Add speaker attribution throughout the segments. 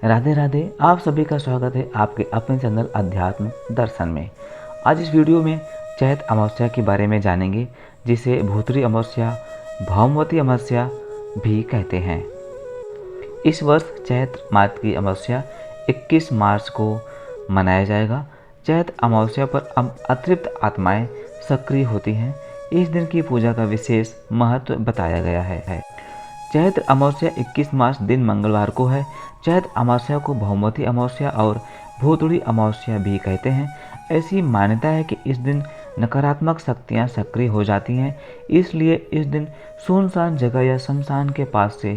Speaker 1: राधे राधे। आप सभी का स्वागत है आपके अपने चैनल अध्यात्म दर्शन में। आज इस वीडियो में चैत अमावस्या के बारे में जानेंगे, जिसे भूतरी अमावस्या, भावमती अमावस्या भी कहते हैं। इस वर्ष चैत मास की अमावस्या 21 मार्च को मनाया जाएगा। चैत अमावस्या पर अतृप्त आत्माएं सक्रिय होती हैं। इस दिन की पूजा का विशेष महत्व बताया गया है। चैत्र अमावस्या 21 मार्च दिन मंगलवार को है। चैत्र अमावस्या को भौमती अमावस्या और भूतड़ी अमावस्या भी कहते हैं। ऐसी मान्यता है कि इस दिन नकारात्मक शक्तियां सक्रिय हो जाती हैं, इसलिए इस दिन सुनसान जगह या शमशान के पास से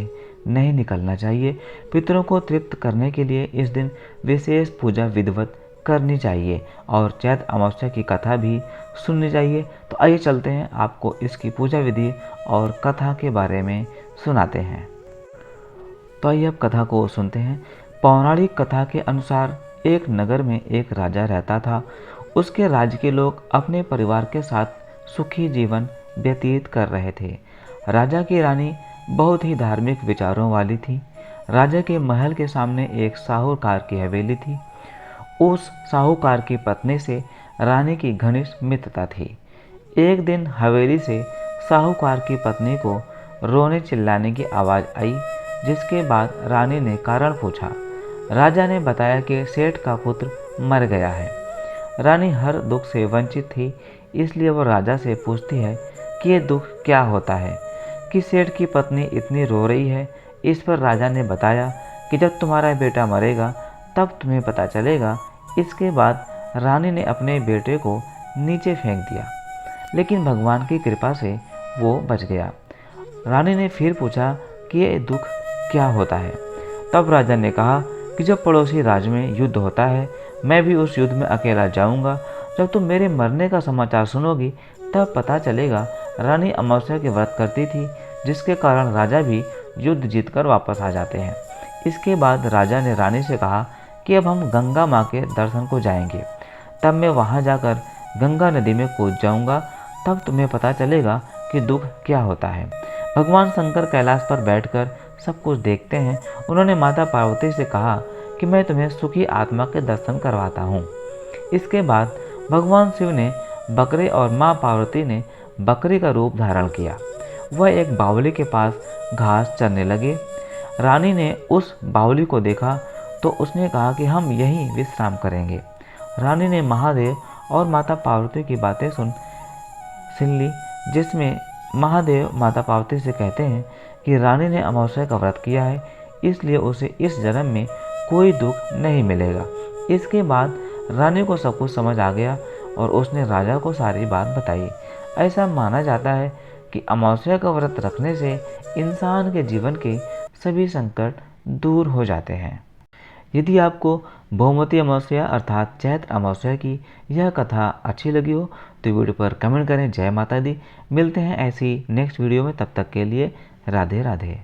Speaker 1: नहीं निकलना चाहिए। पितरों को तृप्त करने के लिए इस दिन विशेष पूजा विधिवत करनी चाहिए और चैत्र अमावस्या की कथा भी सुननी चाहिए। तो आइए चलते हैं, आपको इसकी पूजा विधि और कथा के बारे में सुनाते हैं। तो आइए अब कथा को सुनते हैं। पौराणिक कथा के अनुसार एक नगर में एक राजा रहता था। उसके राज्य के लोग अपने परिवार के साथ सुखी जीवन व्यतीत कर रहे थे। राजा की रानी बहुत ही धार्मिक विचारों वाली थी। राजा के महल के सामने एक साहूकार की हवेली थी। उस साहूकार की पत्नी से रानी की घनिष्ठ मित्रता थी। एक दिन हवेली से साहूकार की पत्नी को रोने चिल्लाने की आवाज़ आई, जिसके बाद रानी ने कारण पूछा। राजा ने बताया कि सेठ का पुत्र मर गया है। रानी हर दुख से वंचित थी, इसलिए वो राजा से पूछती है कि ये दुख क्या होता है कि सेठ की पत्नी इतनी रो रही है। इस पर राजा ने बताया कि जब तुम्हारा बेटा मरेगा तब तुम्हें पता चलेगा। इसके बाद रानी ने अपने बेटे को नीचे फेंक दिया, लेकिन भगवान की कृपा से वो बच गया। रानी ने फिर पूछा कि ये दुख क्या होता है। तब राजा ने कहा कि जब पड़ोसी राज्य में युद्ध होता है, मैं भी उस युद्ध में अकेला जाऊंगा। जब तुम मेरे मरने का समाचार सुनोगी तब पता चलेगा। रानी अमावस्या के व्रत करती थी, जिसके कारण राजा भी युद्ध जीतकर वापस आ जाते हैं। इसके बाद राजा ने रानी से कहा कि अब हम गंगा माँ के दर्शन को जाएंगे। तब मैं वहाँ जाकर गंगा नदी में कूद जाऊँगा, तब तुम्हें पता चलेगा कि दुख क्या होता है। भगवान शंकर कैलाश पर बैठकर सब कुछ देखते हैं। उन्होंने माता पार्वती से कहा कि मैं तुम्हें सुखी आत्मा के दर्शन करवाता हूँ। इसके बाद भगवान शिव ने बकरे और माँ पार्वती ने बकरी का रूप धारण किया। वह एक बावली के पास घास चरने लगे। रानी ने उस बावली को देखा तो उसने कहा कि हम यहीं विश्राम करेंगे। रानी ने महादेव और माता पार्वती की बातें सुन ली, जिसमें महादेव माता पार्वती से कहते हैं कि रानी ने अमावस्या का व्रत किया है, इसलिए उसे इस जन्म में कोई दुख नहीं मिलेगा। इसके बाद रानी को सब कुछ समझ आ गया और उसने राजा को सारी बात बताई। ऐसा माना जाता है कि अमावस्या का व्रत रखने से इंसान के जीवन के सभी संकट दूर हो जाते हैं। यदि आपको भौमती अमावस्या अर्थात चैत्र अमावस्या की यह कथा अच्छी लगी हो तो वीडियो पर कमेंट करें। जय माता दी। मिलते हैं ऐसी नेक्स्ट वीडियो में, तब तक के लिए राधे राधे।